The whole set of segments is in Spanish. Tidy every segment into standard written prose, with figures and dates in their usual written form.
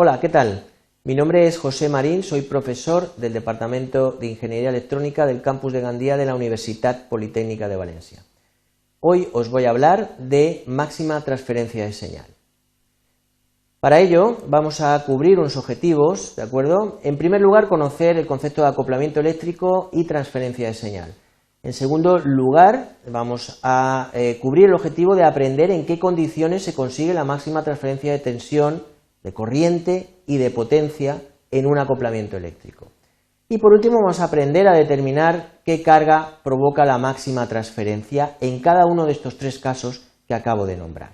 Hola, ¿qué tal? Mi nombre es José Marín, soy profesor del Departamento de Ingeniería Electrónica del Campus de Gandía de la Universitat Politécnica de Valencia. Hoy os voy a hablar de máxima transferencia de señal. Para ello vamos a cubrir unos objetivos, ¿de acuerdo? En primer lugar, conocer el concepto de acoplamiento eléctrico y transferencia de señal. En segundo lugar, vamos a cubrir el objetivo de aprender en qué condiciones se consigue la máxima transferencia de tensión, de corriente y de potencia en un acoplamiento eléctrico. Y por último vamos a aprender a determinar qué carga provoca la máxima transferencia en cada uno de estos tres casos que acabo de nombrar,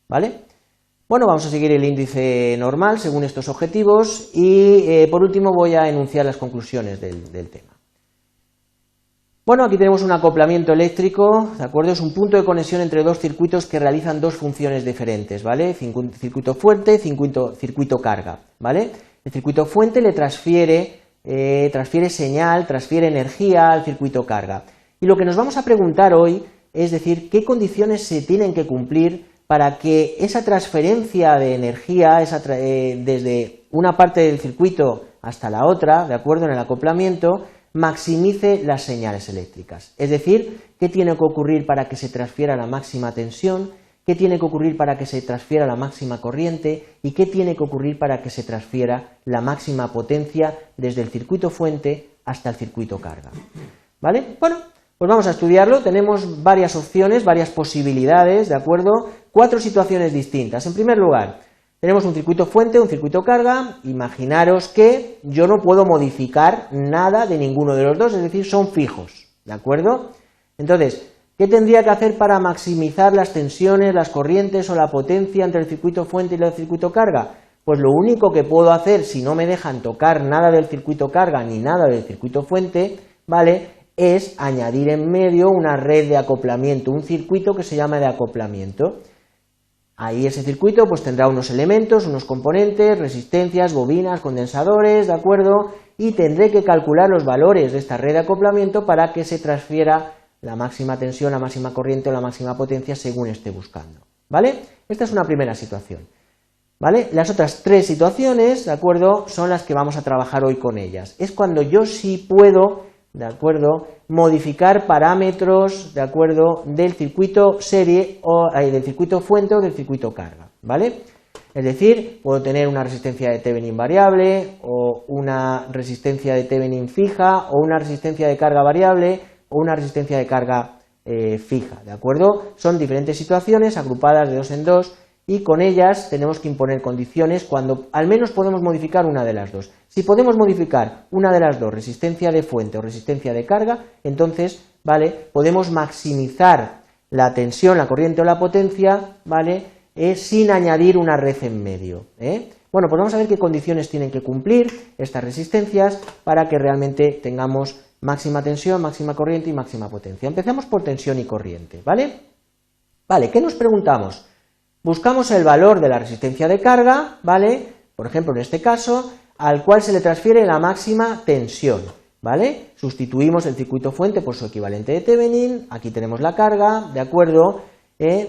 ¿vale? Bueno, vamos a seguir el índice normal según estos objetivos y por último voy a enunciar las conclusiones del tema. Bueno, aquí tenemos un acoplamiento eléctrico, ¿de acuerdo? Es un punto de conexión entre dos circuitos que realizan dos funciones diferentes, ¿vale? Circuito fuente, circuito carga, ¿vale? El circuito fuente le transfiere señal, transfiere energía al circuito carga. Y lo que nos vamos a preguntar hoy es decir, qué condiciones se tienen que cumplir para que esa transferencia de energía desde una parte del circuito hasta la otra, ¿de acuerdo? En el acoplamiento, maximice las señales eléctricas. Es decir, qué tiene que ocurrir para que se transfiera la máxima tensión, qué tiene que ocurrir para que se transfiera la máxima corriente y qué tiene que ocurrir para que se transfiera la máxima potencia desde el circuito fuente hasta el circuito carga. ¿Vale? Bueno, pues vamos a estudiarlo. Tenemos varias opciones, varias posibilidades, ¿de acuerdo? 4 situaciones distintas. En primer lugar, tenemos un circuito fuente, un circuito carga. Imaginaros que yo no puedo modificar nada de ninguno de los dos, es decir, son fijos, ¿de acuerdo? Entonces, ¿qué tendría que hacer para maximizar las tensiones, las corrientes o la potencia entre el circuito fuente y el circuito carga? Pues lo único que puedo hacer, si no me dejan tocar nada del circuito carga ni nada del circuito fuente, ¿vale?, es añadir en medio una red de acoplamiento, un circuito que se llama de acoplamiento. Ahí ese circuito pues tendrá unos elementos, unos componentes, resistencias, bobinas, condensadores, ¿de acuerdo? Y tendré que calcular los valores de esta red de acoplamiento para que se transfiera la máxima tensión, la máxima corriente o la máxima potencia según esté buscando, ¿vale? Esta es una primera situación, ¿vale? Las otras 3 situaciones, ¿de acuerdo?, son las que vamos a trabajar hoy con ellas. Es cuando yo sí puedo, ¿de acuerdo?, modificar parámetros, ¿de acuerdo?, del circuito serie o del circuito fuente o del circuito carga, ¿vale? Es decir, puedo tener una resistencia de Thevenin variable o una resistencia de Thevenin fija o una resistencia de carga variable o una resistencia de carga fija, ¿de acuerdo? Son diferentes situaciones agrupadas de 2 en 2 y con ellas tenemos que imponer condiciones cuando al menos podemos modificar una de las dos. Si podemos modificar una de las dos, resistencia de fuente o resistencia de carga, entonces, ¿vale?, podemos maximizar la tensión, la corriente o la potencia, ¿vale?, sin añadir una red en medio, Bueno, pues vamos a ver qué condiciones tienen que cumplir estas resistencias para que realmente tengamos máxima tensión, máxima corriente y máxima potencia. Empezamos por tensión y corriente, ¿vale? Vale, ¿qué nos preguntamos? Buscamos el valor de la resistencia de carga, ¿vale?, por ejemplo en este caso, al cual se le transfiere la máxima tensión, ¿vale? Sustituimos el circuito fuente por su equivalente de Thevenin, aquí tenemos la carga, ¿de acuerdo?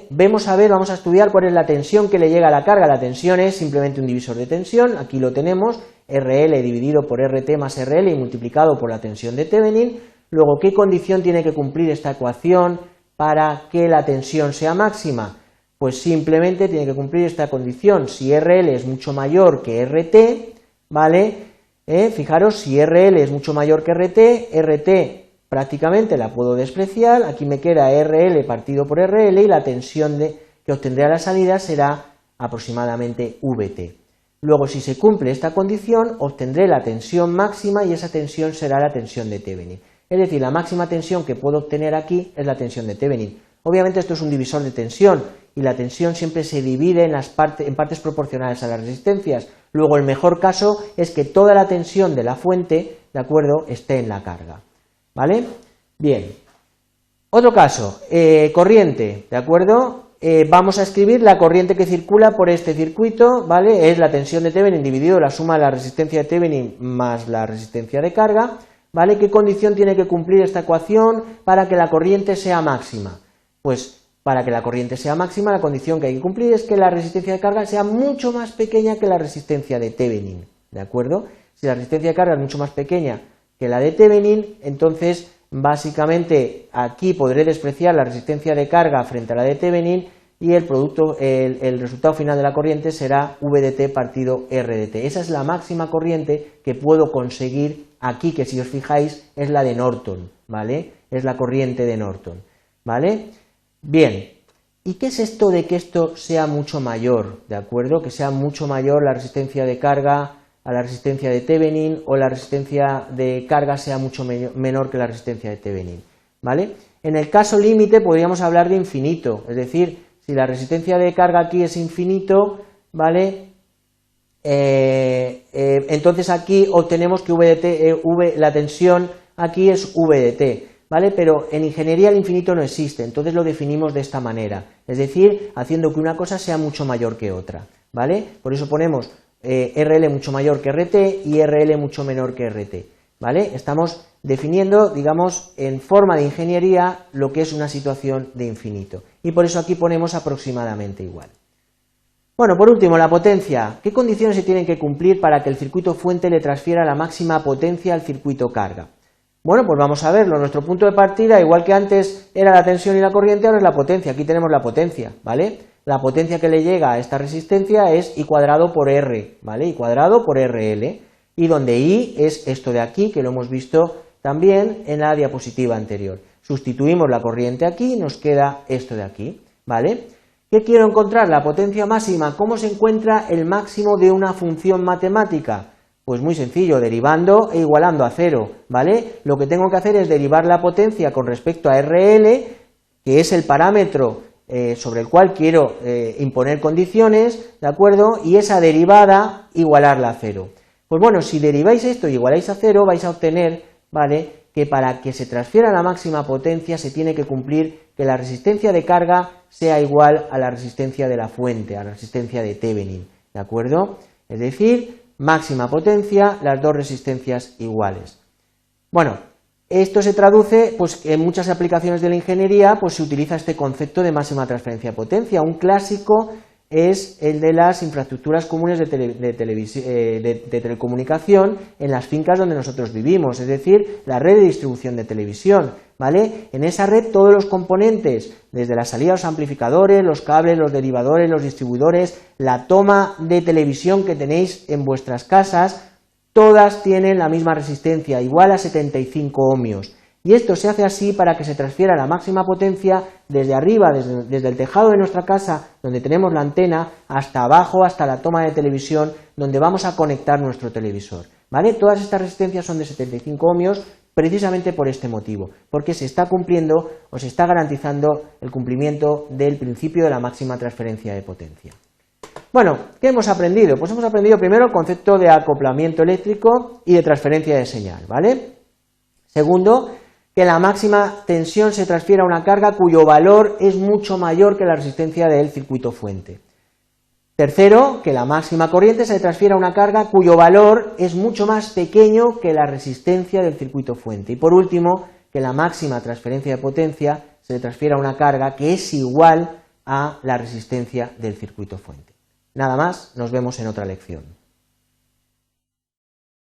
Vamos a estudiar cuál es la tensión que le llega a la carga. La tensión es simplemente un divisor de tensión, aquí lo tenemos, RL dividido por RT más RL y multiplicado por la tensión de Thevenin. Luego, ¿qué condición tiene que cumplir esta ecuación para que la tensión sea máxima? Pues simplemente tiene que cumplir esta condición. Si RL es mucho mayor que RT, ¿vale? Fijaros, si RL es mucho mayor que RT prácticamente la puedo despreciar, aquí me queda RL partido por RL y la tensión que obtendré a la salida será aproximadamente VT. Luego, si se cumple esta condición, obtendré la tensión máxima y esa tensión será la tensión de Thevenin. Es decir, la máxima tensión que puedo obtener aquí es la tensión de Thevenin. Obviamente esto es un divisor de tensión y la tensión siempre se divide en partes proporcionales a las resistencias. Luego el mejor caso es que toda la tensión de la fuente, ¿de acuerdo?, esté en la carga, ¿vale? Bien. Otro caso, corriente, ¿de acuerdo? Vamos a escribir la corriente que circula por este circuito, ¿vale? Es la tensión de Thevenin dividido la suma de la resistencia de Thevenin más la resistencia de carga, ¿vale? ¿Qué condición tiene que cumplir esta ecuación para que la corriente sea máxima? Pues Para que la corriente sea máxima, la condición que hay que cumplir es que la resistencia de carga sea mucho más pequeña que la resistencia de Thevenin, ¿de acuerdo? Si la resistencia de carga es mucho más pequeña que la de Thevenin, entonces básicamente aquí podré despreciar la resistencia de carga frente a la de Thevenin y el resultado final de la corriente será V de T partido R de T. Esa es la máxima corriente que puedo conseguir aquí, que si os fijáis es la de Norton, ¿vale? Es la corriente de Norton, ¿vale? Bien, ¿y qué es esto de que esto sea mucho mayor? ¿De acuerdo? Que sea mucho mayor la resistencia de carga a la resistencia de Thevenin o la resistencia de carga sea mucho menor que la resistencia de Thevenin, ¿vale? En el caso límite podríamos hablar de infinito, es decir, si la resistencia de carga aquí es infinito, ¿vale? Entonces aquí obtenemos que V de T, la tensión aquí es V de T, ¿vale? Pero en ingeniería el infinito no existe, entonces lo definimos de esta manera, es decir, haciendo que una cosa sea mucho mayor que otra, ¿vale? Por eso ponemos RL mucho mayor que RT y RL mucho menor que RT, ¿vale? Estamos definiendo, digamos, en forma de ingeniería lo que es una situación de infinito, y por eso aquí ponemos aproximadamente igual. Bueno, por último, la potencia. ¿Qué condiciones se tienen que cumplir para que el circuito fuente le transfiera la máxima potencia al circuito carga? Bueno, pues vamos a verlo. Nuestro punto de partida, igual que antes era la tensión y la corriente, ahora es la potencia. Aquí tenemos la potencia, ¿vale? La potencia que le llega a esta resistencia es I cuadrado por R, ¿vale? I cuadrado por RL. Y donde I es esto de aquí, que lo hemos visto también en la diapositiva anterior. Sustituimos la corriente aquí y nos queda esto de aquí, ¿vale? ¿Qué quiero encontrar? La potencia máxima. ¿Cómo se encuentra el máximo de una función matemática? Pues muy sencillo, derivando e igualando a cero, ¿vale? Lo que tengo que hacer es derivar la potencia con respecto a RL, que es el parámetro sobre el cual quiero imponer condiciones, ¿de acuerdo? Y esa derivada igualarla a cero. Pues bueno, si deriváis esto y igualáis a cero, vais a obtener, ¿vale?, que para que se transfiera la máxima potencia se tiene que cumplir que la resistencia de carga sea igual a la resistencia de la fuente, a la resistencia de Thevenin, ¿de acuerdo? Es decir, máxima potencia, las dos resistencias iguales. Bueno, esto se traduce, pues en muchas aplicaciones de la ingeniería, pues se utiliza este concepto de máxima transferencia de potencia. Un clásico es el de las infraestructuras comunes de telecomunicación en las fincas donde nosotros vivimos, es decir, la red de distribución de televisión, ¿vale? En esa red todos los componentes, desde la salida de los amplificadores, los cables, los derivadores, los distribuidores, la toma de televisión que tenéis en vuestras casas, todas tienen la misma resistencia, igual a 75 ohmios. Y esto se hace así para que se transfiera la máxima potencia desde arriba, desde el tejado de nuestra casa, donde tenemos la antena, hasta abajo, hasta la toma de televisión, donde vamos a conectar nuestro televisor, ¿vale? Todas estas resistencias son de 75 ohmios precisamente por este motivo, porque se está cumpliendo o se está garantizando el cumplimiento del principio de la máxima transferencia de potencia. Bueno, ¿qué hemos aprendido? Pues hemos aprendido primero el concepto de acoplamiento eléctrico y de transferencia de señal, ¿vale? Segundo, que la máxima tensión se transfiere a una carga cuyo valor es mucho mayor que la resistencia del circuito fuente. Tercero, que la máxima corriente se transfiere a una carga cuyo valor es mucho más pequeño que la resistencia del circuito fuente. Y por último, que la máxima transferencia de potencia se transfiere a una carga que es igual a la resistencia del circuito fuente. Nada más, nos vemos en otra lección.